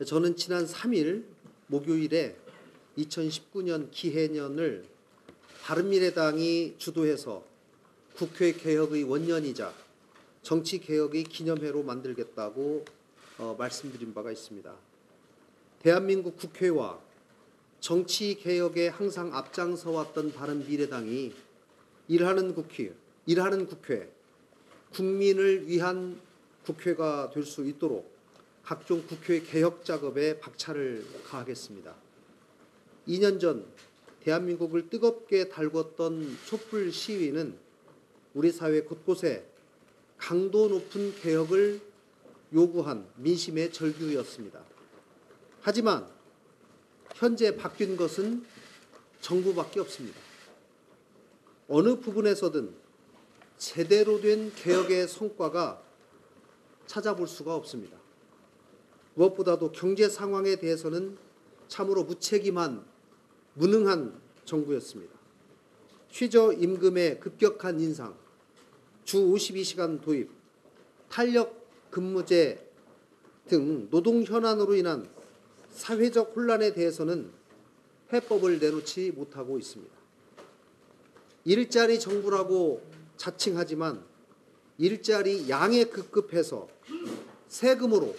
저는 지난 3일 목요일에 2019년 기해년을 바른미래당이 주도해서 국회 개혁의 원년이자 정치 개혁의 기념회로 만들겠다고 말씀드린 바가 있습니다. 대한민국 국회와 정치 개혁에 항상 앞장서 왔던 바른미래당이 일하는 국회, 국민을 위한 국회가 될 수 있도록 각종 국회 개혁 작업에 박차를 가하겠습니다. 2년 전 대한민국을 뜨겁게 달궜던 촛불 시위는 우리 사회 곳곳에 강도 높은 개혁을 요구한 민심의 절규였습니다. 하지만 현재 바뀐 것은 정부밖에 없습니다. 어느 부분에서든 제대로 된 개혁의 성과가 찾아볼 수가 없습니다. 무엇보다도 경제 상황에 대해서는 참으로 무책임한, 무능한 정부였습니다. 최저임금의 급격한 인상, 주 52시간 도입, 탄력 근무제 등 노동 현안으로 인한 사회적 혼란에 대해서는 해법을 내놓지 못하고 있습니다. 일자리 정부라고 자칭하지만 일자리 양에 급급해서 세금으로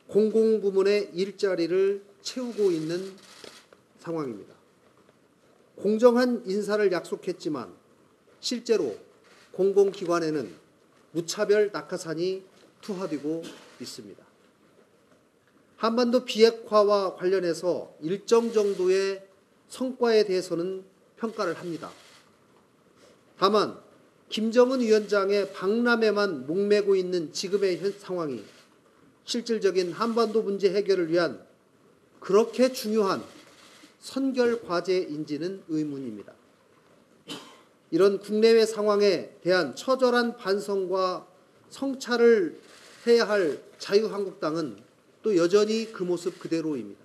공공부문의 일자리를 채우고 있는 상황입니다. 공정한 인사를 약속했지만 실제로 공공기관에는 무차별 낙하산이 투하되고 있습니다. 한반도 비핵화와 관련해서 일정 정도의 성과에 대해서는 평가를 합니다. 다만 김정은 위원장의 박람회만 목매고 있는 지금의 상황이 실질적인 한반도 문제 해결을 위한 그렇게 중요한 선결 과제인지는 의문입니다. 이런 국내외 상황에 대한 처절한 반성과 성찰을 해야 할 자유한국당은 또 여전히 그 모습 그대로입니다.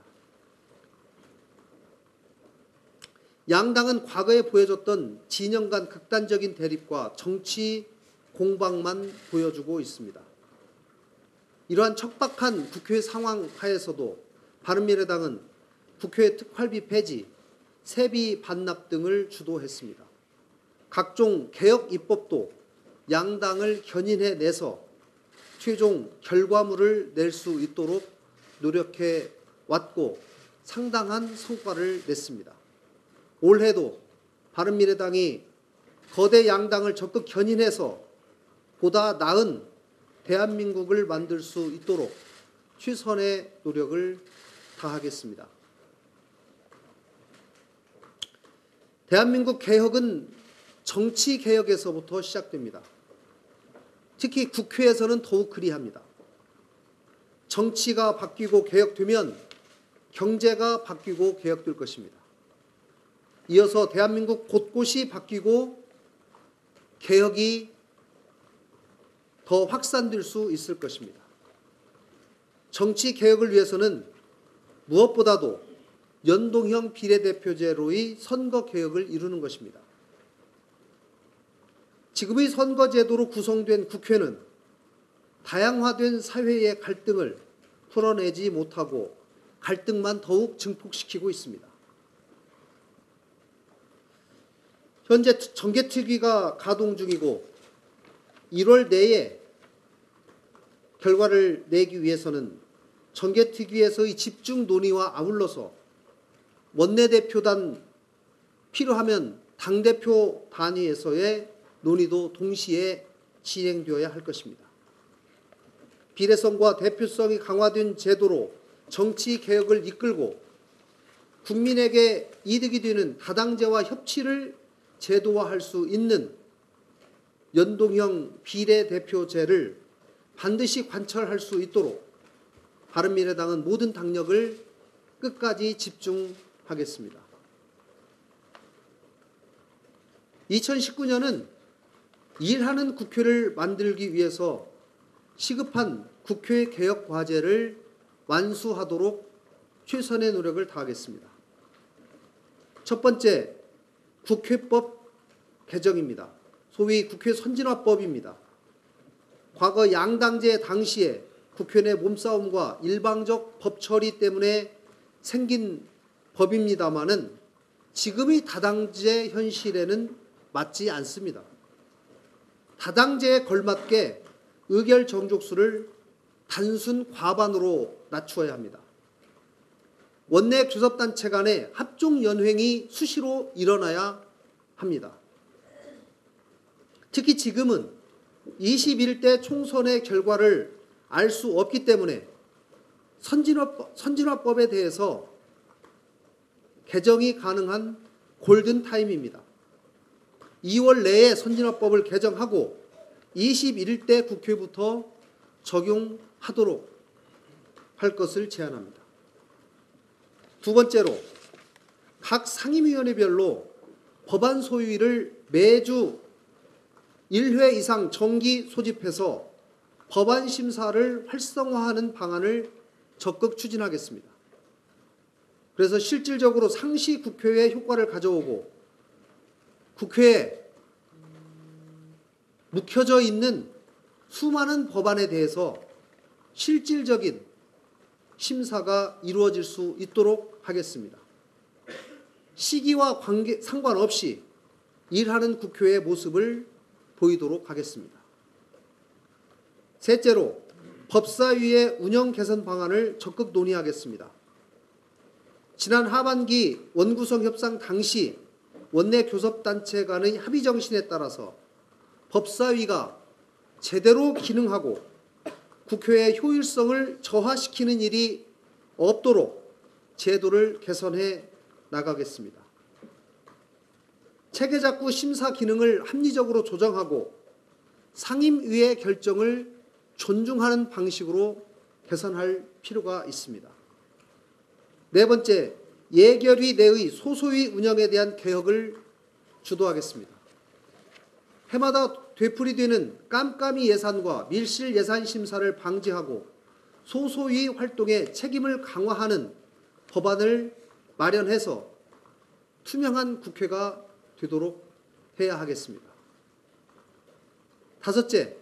양당은 과거에 보여줬던 진영 간 극단적인 대립과 정치 공방만 보여주고 있습니다. 이러한 척박한 국회 상황 하에서도 바른미래당은 국회 특활비 폐지, 세비 반납 등을 주도했습니다. 각종 개혁 입법도 양당을 견인해내서 최종 결과물을 낼 수 있도록 노력해 왔고 상당한 성과를 냈습니다. 올해도 바른미래당이 거대 양당을 적극 견인해서 보다 나은 대한민국을 만들 수 있도록 최선의 노력을 다하겠습니다. 대한민국 개혁은 정치 개혁에서부터 시작됩니다. 특히 국회에서는 더욱 그리합니다. 정치가 바뀌고 개혁되면 경제가 바뀌고 개혁될 것입니다. 이어서 대한민국 곳곳이 바뀌고 개혁이 더 확산될 수 있을 것입니다. 정치 개혁을 위해서는 무엇보다도 연동형 비례대표제로의 선거 개혁을 이루는 것입니다. 지금의 선거제도로 구성된 국회는 다양화된 사회의 갈등을 풀어내지 못하고 갈등만 더욱 증폭시키고 있습니다. 현재 정개특위가 가동 중이고 1월 내에 결과를 내기 위해서는 정개특위에서의 집중 논의와 아울러서 원내대표단 필요하면 당대표 단위에서의 논의도 동시에 진행되어야 할 것입니다. 비례성과 대표성이 강화된 제도로 정치 개혁을 이끌고 국민에게 이득이 되는 다당제와 협치를 제도화할 수 있는 연동형 비례대표제를 반드시 관철할 수 있도록 바른미래당은 모든 당력을 끝까지 집중하겠습니다. 2019년은 일하는 국회를 만들기 위해서 시급한 국회 개혁 과제를 완수하도록 최선의 노력을 다하겠습니다. 첫 번째, 국회법 개정입니다. 소위 국회 선진화법입니다. 과거 양당제 당시에 국회 내 몸싸움과 일방적 법 처리 때문에 생긴 법입니다마는 지금의 다당제 현실에는 맞지 않습니다. 다당제에 걸맞게 의결 정족수를 단순 과반으로 낮추어야 합니다. 원내 교섭단체 간의 합종연횡이 수시로 일어나야 합니다. 특히 지금은 21대 총선의 결과를 알 수 없기 때문에 선진화법에 대해서 개정이 가능한 골든타임입니다. 2월 내에 선진화법을 개정하고 21대 국회부터 적용하도록 할 것을 제안합니다. 두 번째로 각 상임위원회별로 법안 소위를 매주 1회 이상 정기 소집해서 법안 심사를 활성화하는 방안을 적극 추진하겠습니다. 그래서 실질적으로 상시 국회에 효과를 가져오고 국회에 묵혀져 있는 수많은 법안에 대해서 실질적인 심사가 이루어질 수 있도록 하겠습니다. 시기와 상관없이 일하는 국회의 모습을 보이도록 하겠습니다. 셋째로 법사위의 운영 개선 방안을 적극 논의하겠습니다. 지난 하반기 원구성 협상 당시 원내 교섭단체 간의 합의 정신에 따라서 법사위가 제대로 기능하고 국회의 효율성을 저하시키는 일이 없도록 제도를 개선해 나가겠습니다. 체계작구 심사 기능을 합리적으로 조정하고 상임위의 결정을 존중하는 방식으로 개선할 필요가 있습니다. 네 번째, 예결위 내의 소소위 운영에 대한 개혁을 주도하겠습니다. 해마다 되풀이되는 깜깜이 예산과 밀실 예산 심사를 방지하고 소소위 활동의 책임을 강화하는 법안을 마련해서 투명한 국회가 되도록 해야 하겠습니다. 다섯째,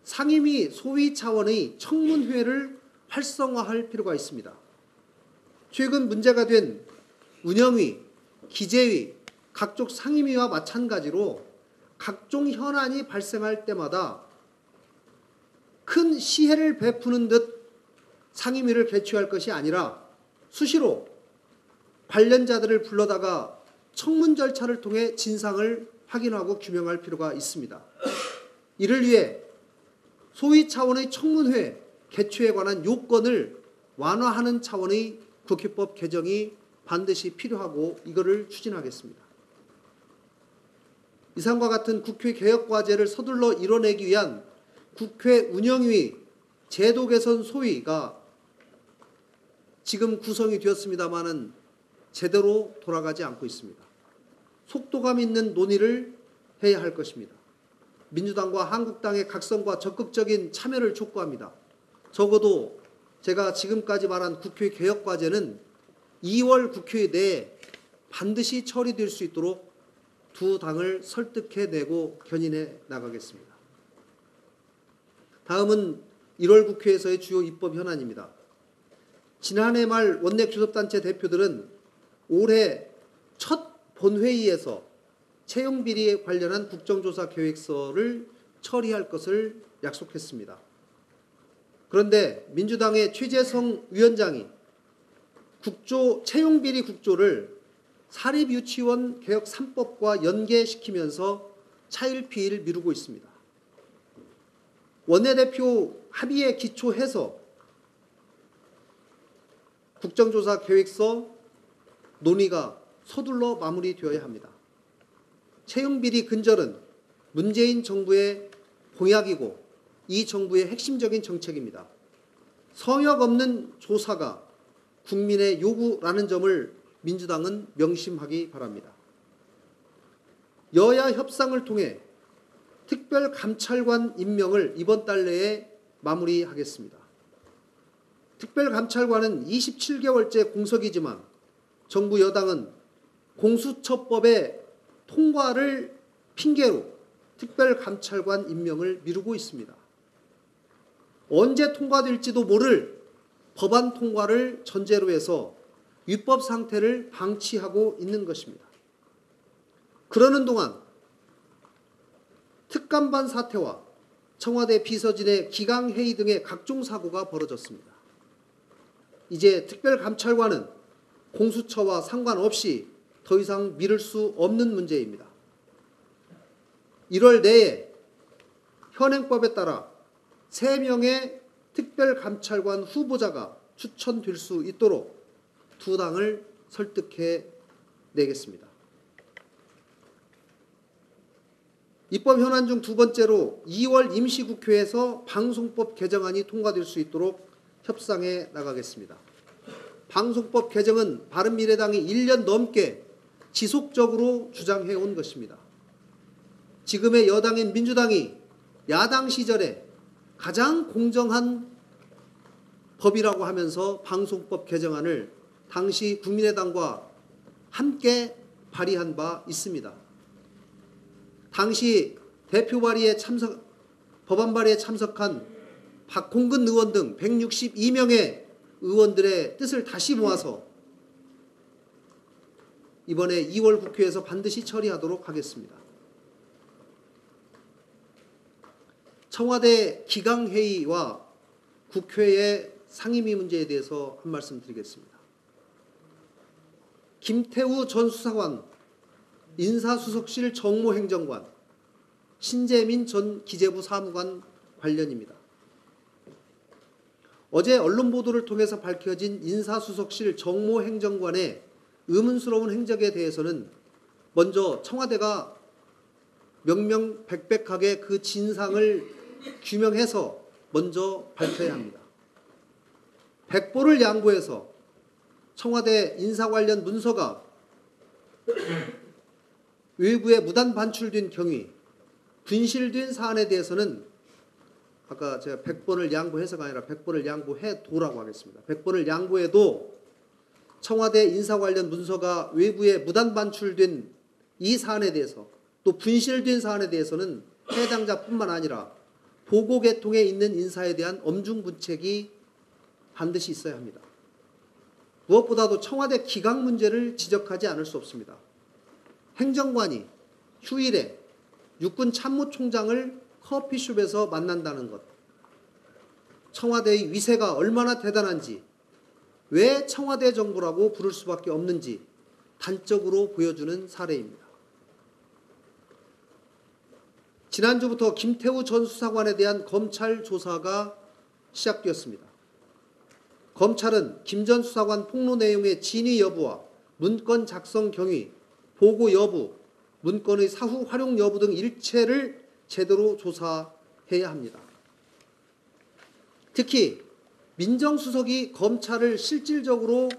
상임위 소위 차원의 청문회를 활성화할 필요가 있습니다. 최근 문제가 된 운영위, 기재위, 각종 상임위와 마찬가지로 각종 현안이 발생할 때마다 큰 시혜를 베푸는 듯 상임위를 개최할 것이 아니라 수시로 관련자들을 불러다가 청문 절차를 통해 진상을 확인하고 규명할 필요가 있습니다. 이를 위해 소위 차원의 청문회 개최에 관한 요건을 완화하는 차원의 국회법 개정이 반드시 필요하고 이거를 추진하겠습니다. 이상과 같은 국회 개혁 과제를 서둘러 이뤄내기 위한 국회 운영위 제도 개선 소위가 지금 구성이 되었습니다마는 제대로 돌아가지 않고 있습니다. 속도감 있는 논의를 해야 할 것입니다. 민주당과 한국당의 각성과 적극적인 참여를 촉구합니다. 적어도 제가 지금까지 말한 국회 개혁 과제는 2월 국회 내에 반드시 처리될 수 있도록 두 당을 설득해내고 견인해 나가겠습니다. 다음은 1월 국회에서의 주요 입법 현안입니다. 지난해 말 원내 교섭단체 대표들은 올해 첫 본회의에서 채용비리에 관련한 국정조사 계획서를 처리할 것을 약속했습니다. 그런데 민주당의 최재성 위원장이 채용비리 국조를 사립유치원 개혁 3법과 연계시키면서 차일피일 미루고 있습니다. 원내대표 합의에 기초해서 국정조사 계획서 논의가 서둘러 마무리되어야 합니다. 채용비리 근절은 문재인 정부의 공약이고 이 정부의 핵심적인 정책입니다. 성역 없는 조사가 국민의 요구라는 점을 민주당은 명심하기 바랍니다. 여야 협상을 통해 특별감찰관 임명을 이번 달 내에 마무리하겠습니다. 특별감찰관은 27개월째 공석이지만 정부 여당은 공수처법의 통과를 핑계로 특별감찰관 임명을 미루고 있습니다. 언제 통과될지도 모를 법안 통과를 전제로 해서 위법 상태를 방치하고 있는 것입니다. 그러는 동안 특감반 사태와 청와대 비서진의 기강회의 등의 각종 사고가 벌어졌습니다. 이제 특별감찰관은 공수처와 상관없이 더 이상 미룰 수 없는 문제입니다. 1월 내에 현행법에 따라 3명의 특별감찰관 후보자가 추천될 수 있도록 두 당을 설득해 내겠습니다. 입법 현안 중 두 번째로 2월 임시국회에서 방송법 개정안이 통과될 수 있도록 협상해 나가겠습니다. 방송법 개정은 바른미래당이 1년 넘게 지속적으로 주장해 온 것입니다. 지금의 여당인 민주당이 야당 시절에 가장 공정한 법이라고 하면서 방송법 개정안을 당시 국민의당과 함께 발의한 바 있습니다. 당시 법안 발의에 참석한 박홍근 의원 등 162명의 의원들의 뜻을 다시 모아서 이번에 2월 국회에서 반드시 처리하도록 하겠습니다. 청와대 기강회의와 국회의 상임위 문제에 대해서 한 말씀 드리겠습니다. 김태우 전 수사관, 인사수석실 정모행정관, 신재민 전 기재부 사무관 관련입니다. 어제 언론 보도를 통해서 밝혀진 인사수석실 정모행정관의 의문스러운 행적에 대해서는 먼저 청와대가 명명백백하게 그 진상을 규명해서 먼저 밝혀야 합니다. 백보를 양보해서 청와대 인사 관련 문서가 외부에 무단 반출된 경위, 분실된 사안에 대해서는 아까 제가 100번을 양보해서가 아니라 100번을 양보해도라고 하겠습니다. 100번을 양보해도 청와대 인사 관련 문서가 외부에 무단 반출된 이 사안에 대해서 또 분실된 사안에 대해서는 해당자뿐만 아니라 보고 계통에 있는 인사에 대한 엄중분책이 반드시 있어야 합니다. 무엇보다도 청와대 기강 문제를 지적하지 않을 수 없습니다. 행정관이 휴일에 육군 참모총장을 커피숍에서 만난다는 것, 청와대의 위세가 얼마나 대단한지, 왜 청와대 정부라고 부를 수밖에 없는지 단적으로 보여주는 사례입니다. 지난주부터 김태우 전 수사관에 대한 검찰 조사가 시작되었습니다. 검찰은 김 전 수사관 폭로 내용의 진위 여부와 문건 작성 경위, 보고 여부, 문건의 사후 활용 여부 등 일체를 제대로 조사해야 합니다. 특히 민정수석이 검찰을 실질적으로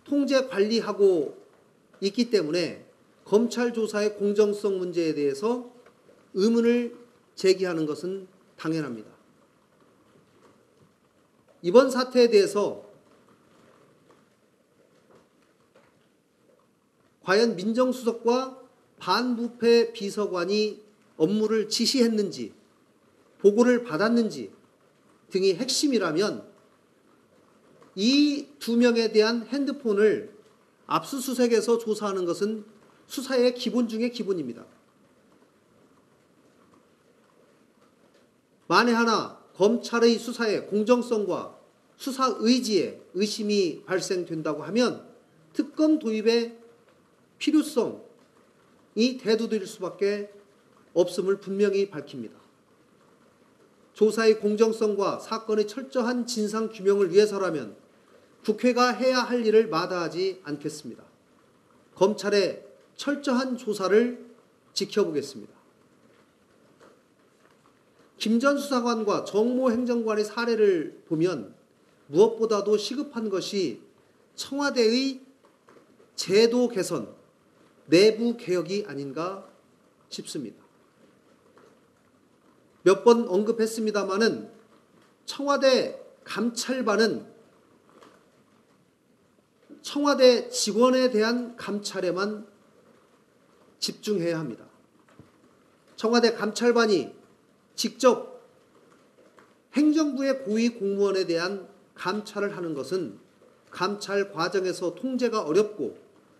통제 관리하고 있기 때문에 검찰 조사의 공정성 문제에 대해서 의문을 제기하는 것은 당연합니다. 이번 사태에 대해서 과연 민정수석과 반부패 비서관이 업무를 지시했는지, 보고를 받았는지 등이 핵심이라면 이 두 명에 대한 핸드폰을 압수수색해서 조사하는 것은 수사의 기본 중의 기본입니다. 만에 하나 검찰의 수사의 공정성과 수사 의지에 의심이 발생된다고 하면 특검 도입의 필요성이 대두될 수밖에 없음을 분명히 밝힙니다. 조사의 공정성과 사건의 철저한 진상 규명을 위해서라면 국회가 해야 할 일을 마다하지 않겠습니다. 검찰의 철저한 조사를 지켜보겠습니다. 김 전 수사관과 정모 행정관의 사례를 보면 무엇보다도 시급한 것이 청와대의 제도 개선, 내부 개혁이 아닌가 싶습니다. 몇 번 언급했습니다마는 청와대 감찰반은 청와대 직원에 대한 감찰에만 집중해야 합니다. 청와대 감찰반이 직접 행정부의 고위 공무원에 대한 감찰을 하는 것은 감찰 과정에서 통제가 어렵고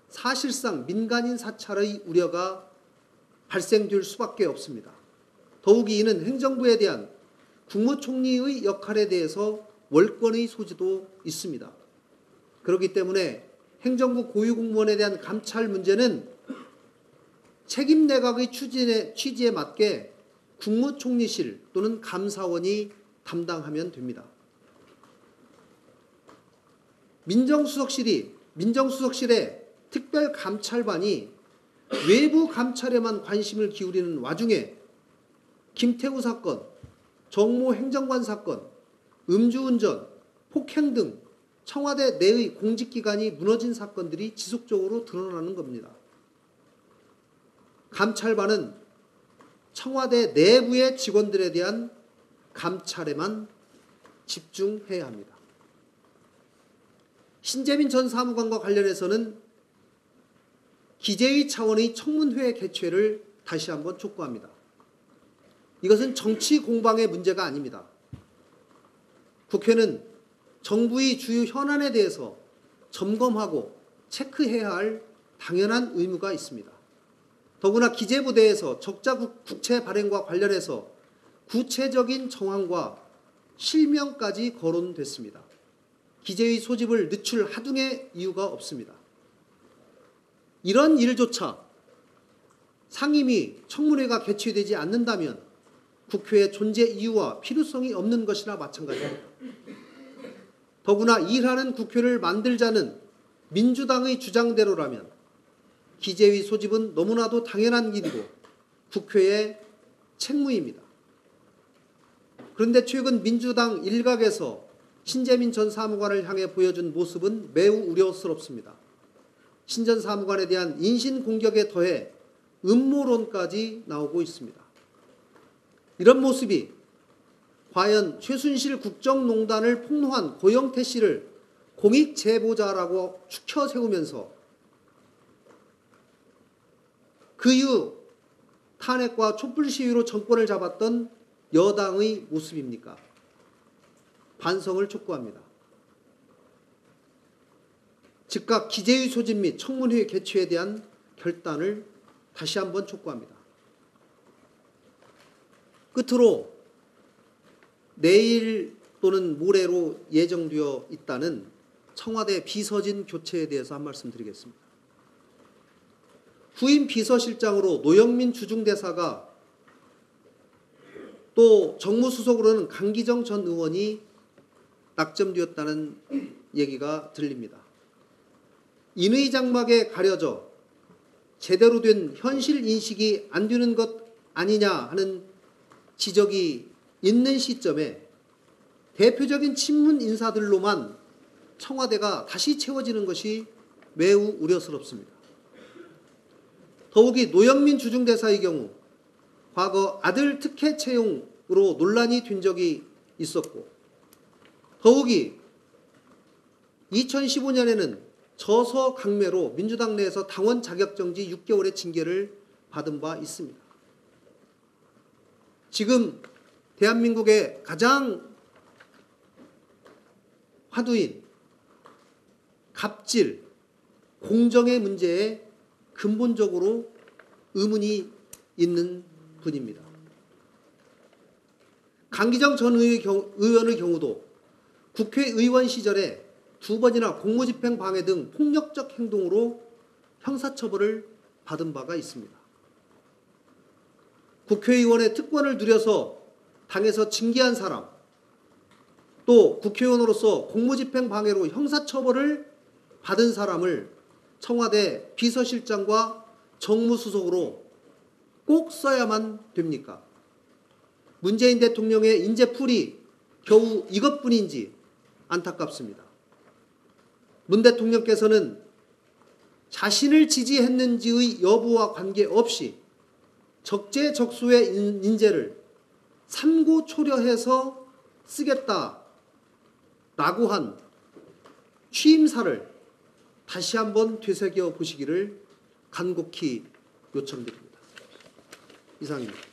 사실상 민간인 사찰의 우려가 발생될 수밖에 없습니다. 더욱이 이는 행정부에 대한 국무총리의 역할에 대해서 월권의 소지도 있습니다. 그렇기 때문에 행정부 고위공무원에 대한 감찰 문제는 책임 내각의 취지에 맞게 국무총리실 또는 감사원이 담당하면 됩니다. 민정수석실의 특별감찰반이 외부 감찰에만 관심을 기울이는 와중에 김태우 사건, 정모 행정관 사건, 음주운전, 폭행 등 청와대 내의 공직기관이 무너진 사건들이 지속적으로 드러나는 겁니다. 감찰반은 청와대 내부의 직원들에 대한 감찰에만 집중해야 합니다. 신재민 전 사무관과 관련해서는 기재위 차원의 청문회 개최를 다시 한번 촉구합니다. 이것은 정치 공방의 문제가 아닙니다. 국회는 정부의 주요 현안에 대해서 점검하고 체크해야 할 당연한 의무가 있습니다. 더구나 기재부대에서 적자 국채 발행과 관련해서 구체적인 정황과 실명까지 거론됐습니다. 기재위 소집을 늦출 하등의 이유가 없습니다. 이런 일조차 상임위 청문회가 개최되지 않는다면 국회의 존재 이유와 필요성이 없는 것이나 마찬가지입니다. 더구나 일하는 국회를 만들자는 민주당의 주장대로라면 기재위 소집은 너무나도 당연한 일이고 국회의 책무입니다. 그런데 최근 민주당 일각에서 신재민 전 사무관을 향해 보여준 모습은 매우 우려스럽습니다. 신 전 사무관에 대한 인신공격에 더해 음모론까지 나오고 있습니다. 이런 모습이 과연 최순실 국정농단을 폭로한 고영태 씨를 공익 제보자라고 추켜 세우면서 그 이후 탄핵과 촛불 시위로 정권을 잡았던 여당의 모습입니까? 반성을 촉구합니다. 즉각 기재위 소집 및 청문회 개최에 대한 결단을 다시 한번 촉구합니다. 끝으로 내일 또는 모레로 예정되어 있다는 청와대 비서진 교체에 대해서 한 말씀 드리겠습니다. 후임 비서실장으로 노영민 주중대사가 또 정무수석으로는 강기정 전 의원이 낙점되었다는 얘기가 들립니다. 인의 장막에 가려져 제대로 된 현실 인식이 안 되는 것 아니냐 하는 지적이 있는 시점에 대표적인 친문 인사들로만 청와대가 다시 채워지는 것이 매우 우려스럽습니다. 더욱이 노영민 주중대사의 경우 과거 아들 특혜 채용으로 논란이 된 적이 있었고 더욱이 2015년에는 저서 강매로 민주당 내에서 당원 자격정지 6개월의 징계를 받은 바 있습니다. 지금 대한민국의 가장 화두인 갑질, 공정의 문제에 근본적으로 의문이 있는 분입니다. 강기정 전 의원의 경우도 국회의원 시절에 2번이나 공무집행 방해 등 폭력적 행동으로 형사처벌을 받은 바가 있습니다. 국회의원의 특권을 누려서 당에서 징계한 사람, 또 국회의원으로서 공무집행 방해로 형사처벌을 받은 사람을 청와대 비서실장과 정무수석으로 꼭 써야만 됩니까? 문재인 대통령의 인재풀이 겨우 이것뿐인지 안타깝습니다. 문 대통령께서는 자신을 지지했는지의 여부와 관계없이 적재적소의 인재를 삼고초려해서 쓰겠다라고 한 취임사를 다시 한번 되새겨 보시기를 간곡히 요청드립니다. 이상입니다.